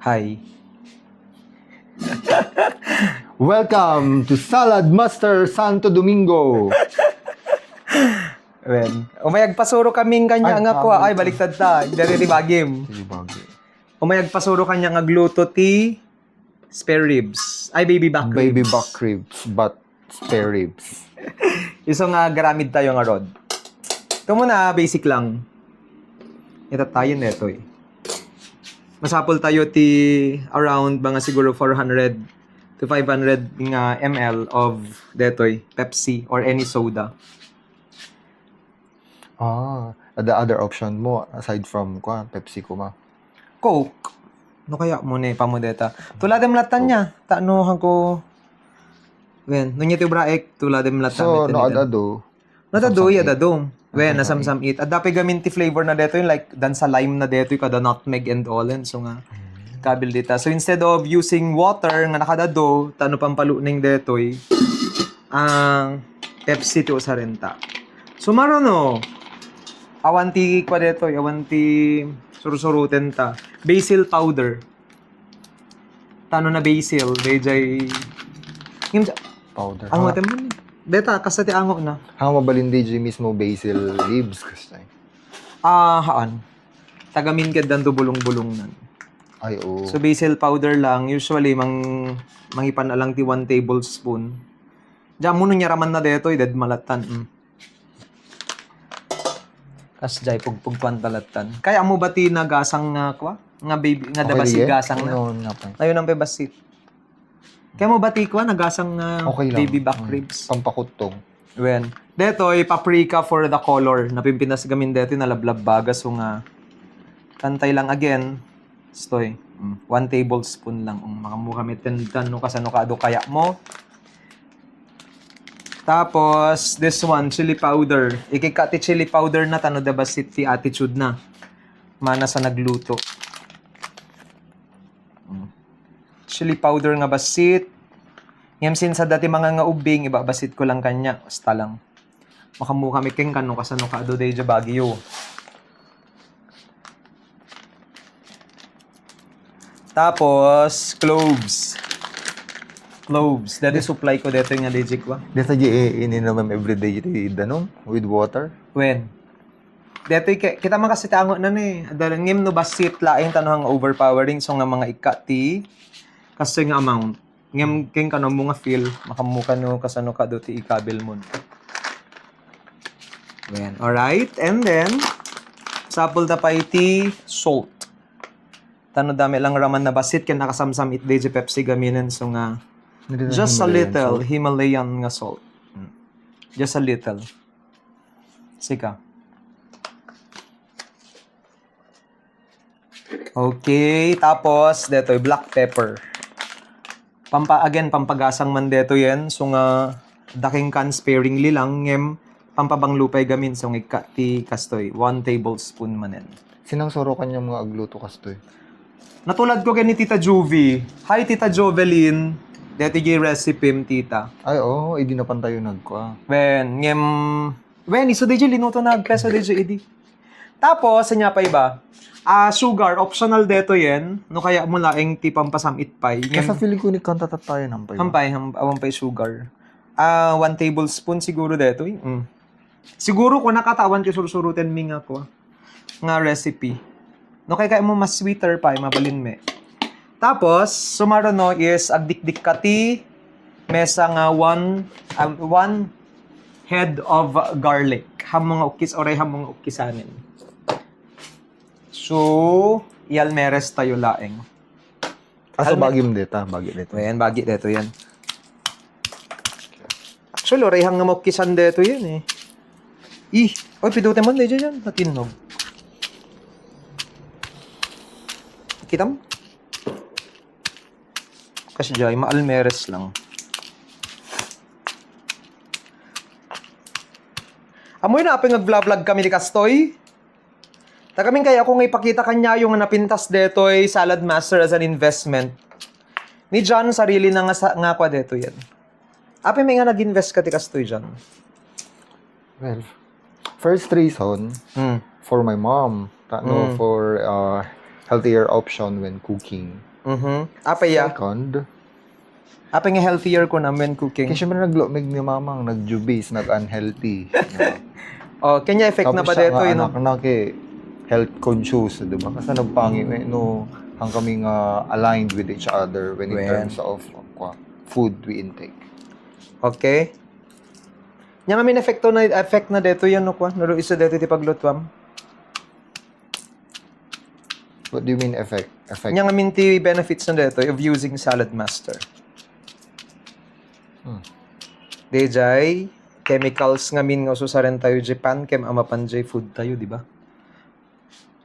Hi. Welcome to Salad Master Santo Domingo. Wen. Umayag pasuro kaming kanya Ay, nga ko. Ay, tama. baliktad ta. Dari bagim. Sige, bagay. Umayag pasuro kanya nga gluto ti spare ribs. Ay, baby back ribs. Baby back ribs, but spare ribs. Iso nga garamid tayo nga rod. Ito muna, basic lang. Ito tayo neto eh. Masapol tayo ti around mga siguro 400 to 500 nga ml of detoy, Pepsi or any soda. The other option mo, aside from Pepsi ko ma. Coke. No kaya mo na pamodeta. Tuladem latan niya. Taanohan ko. Wen, nunya ti braek tuladem latan. So, no adado. Nadado ya dadong. Wen, nasamsam it. At dapat gamin ti flavor na deto yung like dan sa lime na deto yung kada nutmeg and all and so nga kabil dita. So instead of using water nga nakadado, tano pampaluning detoy ang Pepsi ti usarenta. So marono. Awanti kwa detoy, awanti surusuruten ta. Basil powder. Tano na basil, dayjay Powder. ang matem mo ni. Deta kasi ti ango na. Hang mabalin DJ mismo basil leaves kasi. Haan. Tagamin ka dan do bulong-bulong nan. Ay, oo. So basil powder lang, usually mangipan na lang ti 1 tablespoon. Diyan mo niya raman na deto, dead malatan. Kas jay pugpugpan talatan. Kaya mo ba ti nagasang nga kwa? Nga baby nga dabasi gasang na. No, nga pa. Tayo nang pebasit. Kaya mo ba ti kwa nagasang Okay lang. baby back ribs? Pampakutong. Wen. Detoy paprika for the color. Napimpinas gamin deto nalablab bagas so nga kantay lang again. Stoy. 1 tablespoon lang makamukha metendan no kasano ka do kaya mo. Tapos this one chili powder. Ikikati chili powder na tano da basit ti attitude na. Mana sa nagluto. Chili powder nga basit. Ngem sa dati mga nga ubing ibabasit ko lang kanya. Basta lang. Makamukha mi king kano kasano ka do day Baguio. Tapos cloves. Cloves. Dati supply ko dito nga legit wa. Dito ininom everyday danong with water. When? Dito kita man kasi tango na ni. Adalan ngem no basit laing tanong overpowering so nga mga ikati kasi nga amount. Ngem king kano mo nga feel makamuka no kasano ka do ti ikabil mo. When, alright, and then sapol ta pa iti salt. Tano dami lang raman na basit ken nakasamsam it DJ Pepsi gaminen so nga just a little Himalayan nga salt. Just a little. Sika. Okay, tapos detoy black pepper. Pampagasang man deto yan. So nga daking kan sparingly lang ngem pampabang lupay gamin so nga ti kastoy 1 tablespoon manen. Sinang soro kanya mga agluto kastoy. Natulad ko kay ni Tita Juvie. Hi Tita Jovelyn. Dito yung recipe tita. Ay, oo. Hindi na pantayo nagkwa. Wen, iso DJ linuto na agpeso DJ idi. Tapos, sa pa iba, sugar, optional deto yan. No kaya mo laing ti pampasamit pay. Kaya feeling ko ni kanta tayo nampay. Hampay sugar. 1 tablespoon siguro deto. Siguro kung nakatawan ko surusurutin mi nga ko. Nga recipe. No kaya mo mas sweeter pa, mabalin me. Tapos, sumaro no is agdikdik kati mesa nga 1 head of garlic. Hamong ukis oray hamong ukisanin. So, ialmeres tayo laeng. So bagim dito, Ayan, bagi dito yan. Actually, oray hang nga maukisan dito yan eh. Oy, pidutin mo dito yan. Natinog. Kita mo? Kasi dyan, maalmeres lang. Amoy na apeng nag-vlog kami ni Kastoy. Takaming kaya ako nga ipakita kanya yung napintas detoy Salad Master as an investment. Ni John, sarili na nga kwa deto yan. Ape may nga nag-invest ka ti Kastoy, John? Well, first reason, for my mom. For healthier option when cooking. Apa ya? Second, Apa nga healthier ko na when cooking? kasi syempre naglomig ni mamang, nagjubis, nag-unhealthy. Oh, kanya effect na ba dito, you know? anak na kay health conscious, di ba? Kasi nagpangi, no, hang kami nga aligned with each other when in Well. terms of food we intake. Okay. Nya nga min effect na dito yan no kwa. Naro isa dito ti paglutwam. What do you mean effect? Nya nga min ti benefits na dito of using Salad Master. Dejay chemicals nga min nga ususaran tayo Japan kem amapan jay food tayo, di ba?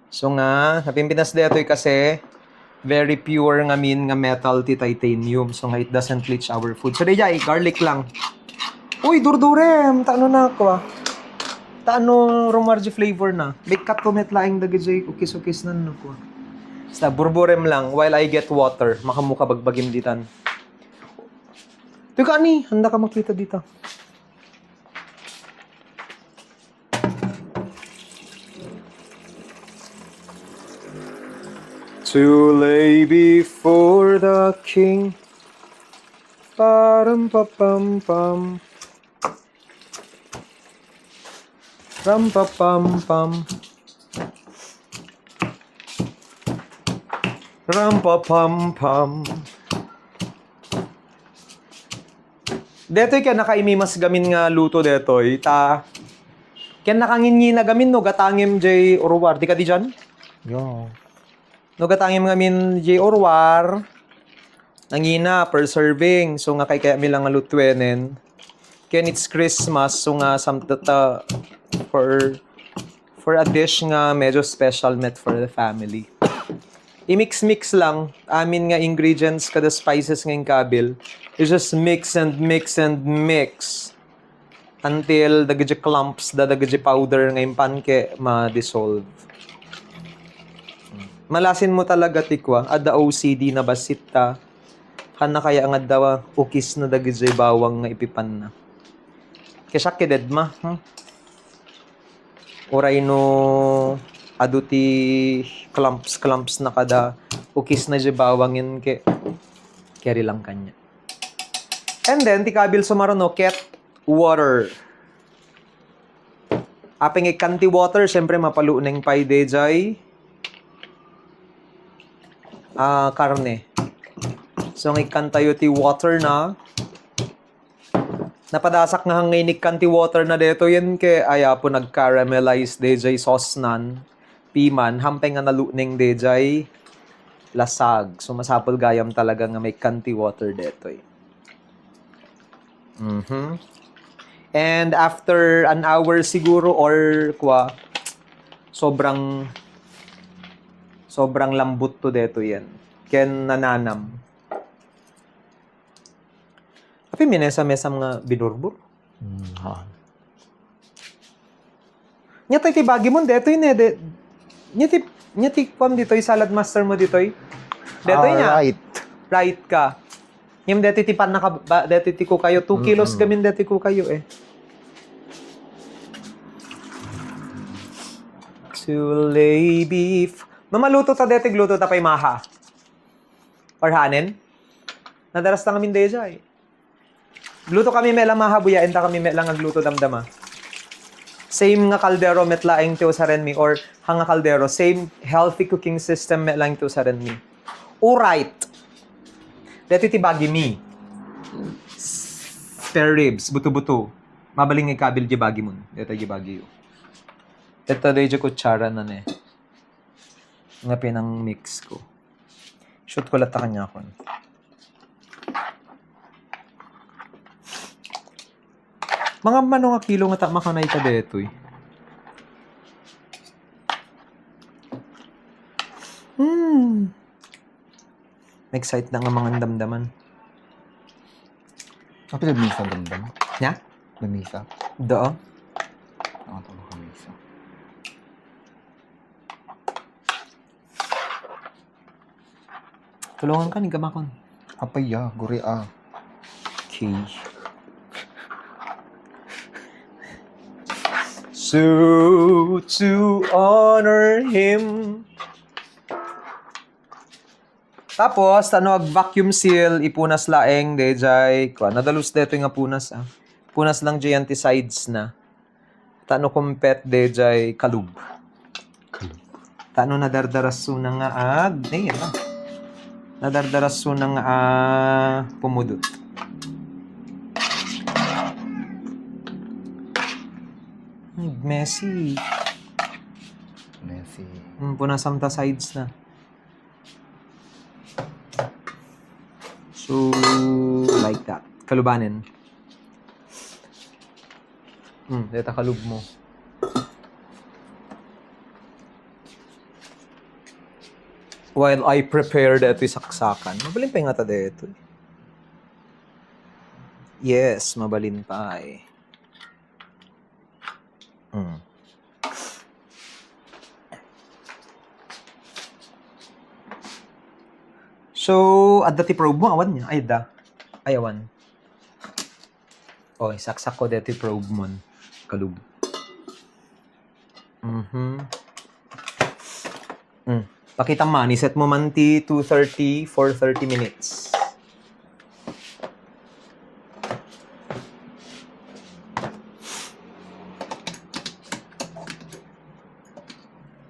So nga napimpinas dito kasi very pure nga min nga metal ti titanium, so nga it doesn't leach our food. So dejay garlic lang. Uy, durdurem, taano na ako taano romarji flavor na. May katumet laing dagajay ukis-ukis na no ko. Basta burburem lang while I get water. Makamuka bagbagim ditan. Teka ani, handa ka makita dito. To lay before the king. Param pa pam pam. Ram pa pam pam. Ram pa pam pam. Detoy ka nakaimimas gamin nga luto detoy ta. Kaya nakangingi na gamin no gatangim jay orwar di ka di dyan? Yo. No gatangim gamin jay orwar. Nangina per serving so nga kaya mi lang nga lutwenen. Ken it's Christmas so nga samtata for a dish nga medyo special met for the family. I-mix-mix lang amin nga ingredients kada spices nga kabil. You just mix and mix and mix until dagiti clumps dagiti powder nga panke ma-dissolve. Malasin mo talaga tikwa ada OCD na basit ta. Kana kaya nga daw ukis na dagiti bawang nga ipipan na. Kaya keded ma. Oray no aduti clumps na kada ukis na di bawangin ke carry lang kanya. And then tikabil sumaruno ket water. Apeng ikanti water syempre mapaluning pay dejay karne. So ng ikan tayo ti water na napadasak nga hanginig kanti water na deto yan ke aya po nag-caramelize dejay sauce nan piman hampeng nga naluning dejay lasag. So masapol gayam talaga nga may kanti water deto eh. And after an hour siguro or sobrang lambot to deto yan. Ken nananam. Tapi minesa-mesam nga binurbur. Nya tay tibagi mo deto yun eh. Nya ti pam dito salad master mo dito eh. Deto nya. Right ka. Nyam deti ti pan naka deti ti ko kayo 2 kilos gamin deti ko kayo eh. To lay beef. Mamaluto ta deti gluto ta pay maha. Or hanen. Nadaras ta ngamin deja eh. Gluto kami melang mahabuya, enta kami melang agluto damdama. Same nga kaldero metlaing to sa renmi or hanga kaldero, same healthy cooking system metlang to sa renmi. Alright. Dati tibagi mi. Spare ribs, buto-buto. Mabaling nga kabil jibagi mon. Dito jibagi yo. Dito day kutsara na ne. Nga pinang mix ko. Shoot ko lata kanya kon. Mga mano nga kilo nga makanay ka deto eh. Excite na nga mga damdaman. Apa nagmisa damdam? Nya? Nagmisa? Doo? Ako ito makamisa. Tulungan ka ni gamakon. Apay ya, guri Okay. So to honor him, Tapos, vacuum seal, ipunas laeng, dejay, nadalus deto nga punas, Punas lang jay anticides na. Kumpet, dejay, kalub. Nadardaraso na nga nadardaraso na nga pumudot. Messy. Punasam ta sides na. So, like that. Kalubanin. Deta kalub mo. While I prepared ito saksakan. Mabalin pa yung nga ta dito. Yes, mabalin pa eh. So, at dati probe mo, awan niya. Ay, awan. Okay, saksak ko dati probe mo. Kalub. Pakita man, iset mo man ti 2:30 for 30 minutes.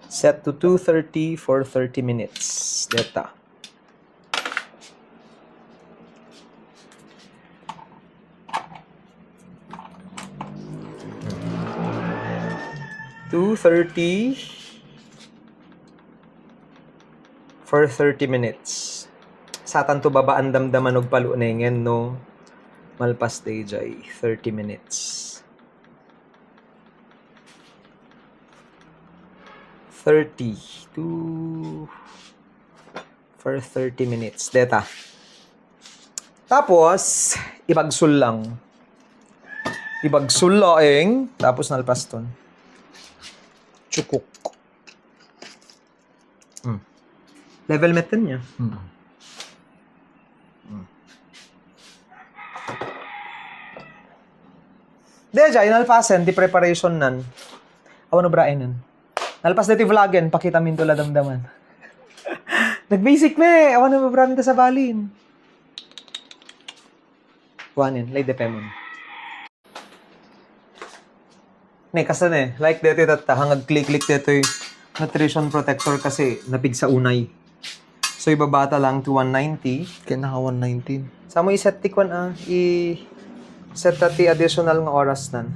Set to 2:30 for 30 minutes. Data. 2:30 for 30 minutes. Satan to babaan damdaman og palunengen no malpas stage ay 30 minutes. 32 for 30 minutes. Deta. Tapos, ibagsul lang. Ibagsul laeng, tapos nalpas ton. Chukuk. Level meten niya. Deja, inalpasen, di preparation nan. Awan obrain nan. Nalpas dati vloggen, pakita min tula damdaman. Nag-basic me, awan obrain ta sa balin. Wanin, lay depemon. Kasi like dito hangag click-click dito yung nutrition protector kasi napig sa unay. So, ibabata lang to 190. Kaya naka 119. Sa mo i-set tikwan i-set ti additional nga oras nan.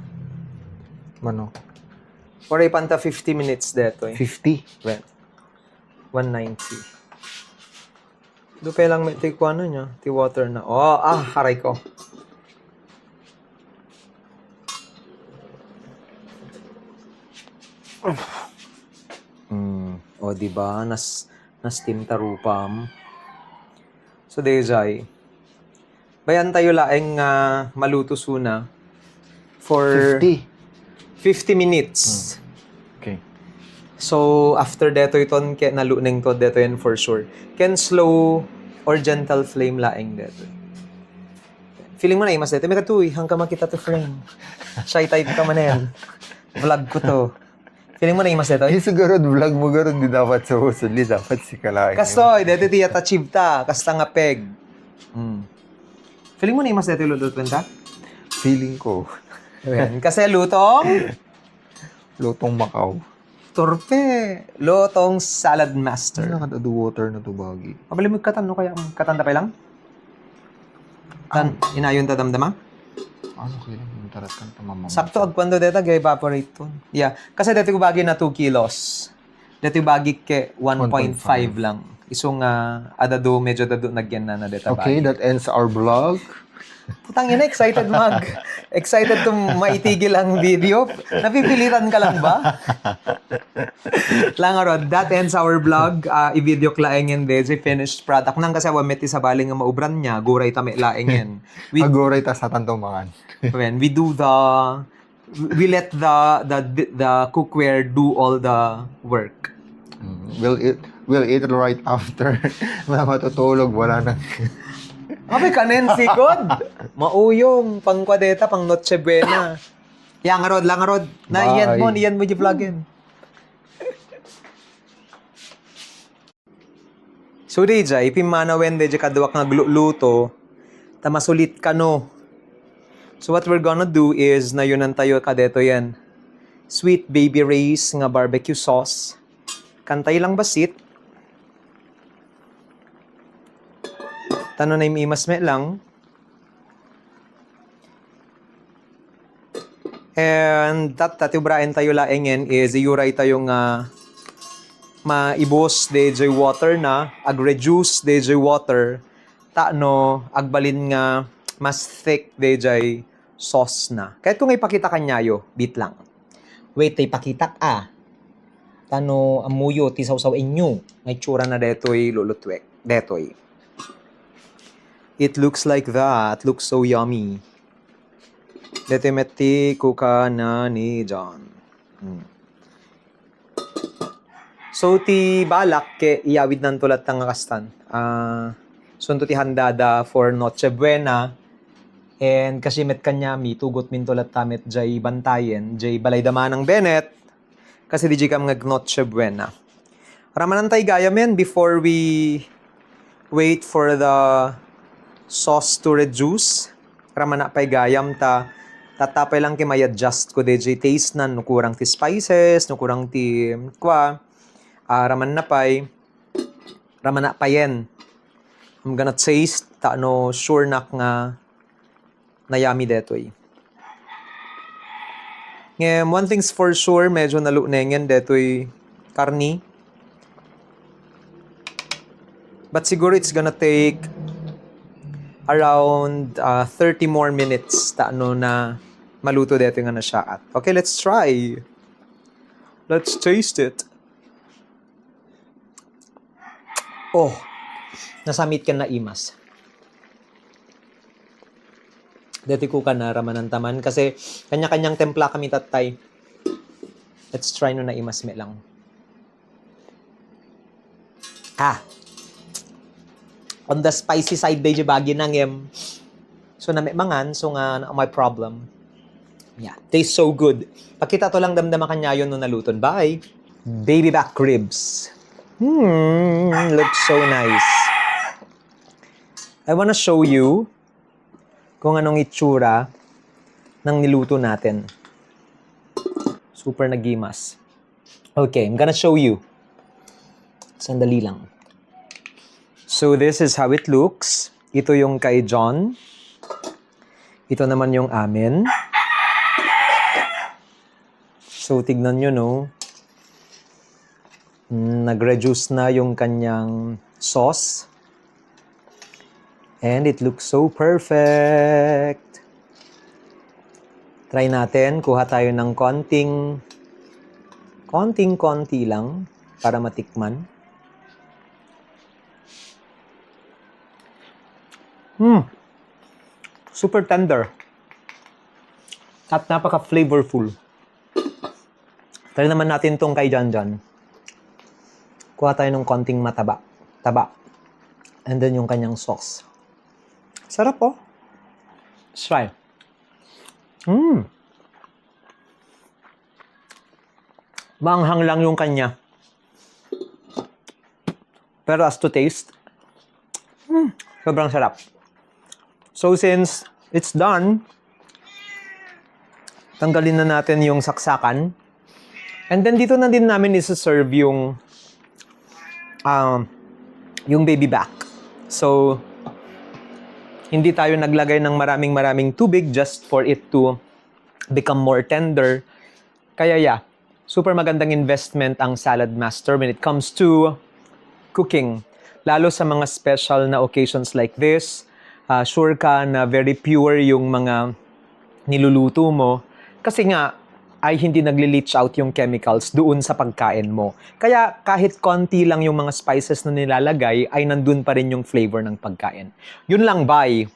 Mano? Or ipanta 50 minutes dito eh. 50? Well, 190. Dupe lang may tikwan niya. Ti water na. Haray ko. Diba? Steam tarupam. So, dejay. Bayan tayo laeng maluto suna for 50 minutes. Okay. So, after deto iton, naluneng to deto yan for sure. Ken slow or gentle flame laeng deto. Feeling mo na mas deto. May katuy, hanggang makita to frame. Shy type ka man yan. Vlog ko to. Feeling mo na imas dito? Siguro, vlog mo gano'n, di dapat sa usuli, dapat si Kalain. Kastoy, dito tiyat achieve ta. Kasta nga peg. Feeling mo na imas dito lutong ta? Feeling ko. Kasi lutong? Lutong Macau. Torpe. Lutong salad master. Ano nakadado water na tubagi? Mabali mo katan, no? Kaya katanda pa lang? Inayon ta damdama? Ano kailan yung tarat kang tamamang? Sakto, agpando dito, evaporate to. Yeah. Kasi dito ko bagi na 2 kilos. Dito bagi ke 1.5 lang. Isong adado, medyo dado nagyan na dito bagi. Okay, that ends our vlog. Putang ina, excited to maitigil ang video. Napipilitan ka lang ba? Langarod, that ends our vlog. I-video klaengen de, finished product. Nang kasi wameti sa baling nga maubran niya, guray tami laengen. Agoray ta sa tantumangan. When we let the cookware do all the work. We'll eat right after. Matutulog, wala nang... Abe kanen sikod. Mauyong pang kwadeta, pang Noche Buena. Langarod. Iyan mo yung vlogin. So, DJ, pimanawen, DJ, kadawak nga luto, tamasulit ka no. So, what we're gonna do is, na yun ang tayo kadeto yan. Sweet Baby Ray's nga barbecue sauce. Kantay lang basit. Tano na yung imasme lang. And tatibrain tayo laengin is iuray tayo nga maibos DJ water na, ag-reduce DJ water, no, agbalin nga mas thick DJ sauce na. Kahit kung ipakita kanyayo, bit lang. Wait, ipakita Tano amuyo, tisaw-saw inyo. May tsura na detoy lulutwek. Detoy. It looks like that. Looks so yummy. Detoy meti kuka na ni John. So, ti balak ke iyawid ng tulat ng kastan. Sunto ti handada for Noche Buena. And kasi met kanyami, tugot min tulat tamet jay bantayen, jay balay daman ng Bennett. Kasi di jay kam ngag Noche Buena. Ramanan tay gaya men before we wait for the sauce to reduce. Ramana pay gayam tatapay lang may adjust ko DJ taste na nukurang ti spices, nukurang ti raman na payen. I'm gonna taste sure nak nga nayami detoy. One thing's for sure, medyo nalunengen detoy karni. But siguro it's gonna take around 30 more minutes na maluto detoy nga na siya at. Okay, let's try. Let's taste it. Oh, nasamit ka na imas. Dati ko ka na ramanan taman kasi kanya-kanyang templa kami tatay. Let's try no na imas me lang. On the spicy side medyo bagi nang so na may mangan so nga my problem. Yeah, tastes so good. Pakita to lang damdama kanya yun no naluton. Bye. Baby back ribs. Looks so nice. I wanna show you kung anong itsura ng niluto natin. Super nagimas. Okay, I'm gonna show you. Sandali lang. So this is how it looks. Ito yung kay John. Ito naman yung amin. So tignan nyo, no? Nag-reduce na yung kanyang sauce. And it looks so perfect. Try natin. Kuha tayo ng konting-konti lang para matikman. Super tender. At napaka-flavorful. Try naman natin tong kay Janjan. Kuha tayo ng konting taba. And then yung kanyang sauce. Sarap po. Let's try. Maanghang lang yung kanya. Pero as to taste, sobrang sarap. So since it's done, tanggalin na natin yung saksakan. And then dito na din namin isa-serve yung baby back. So, hindi tayo naglagay ng maraming tubig just for it to become more tender. Kaya yeah, super magandang investment ang Salad Master when it comes to cooking. Lalo sa mga special na occasions like this, sure ka na very pure yung mga niluluto mo. Kasi nga, ay hindi nagli-leach out yung chemicals doon sa pagkain mo. Kaya kahit konti lang yung mga spices na nilalagay, ay nandun pa rin yung flavor ng pagkain. Yun lang, bye!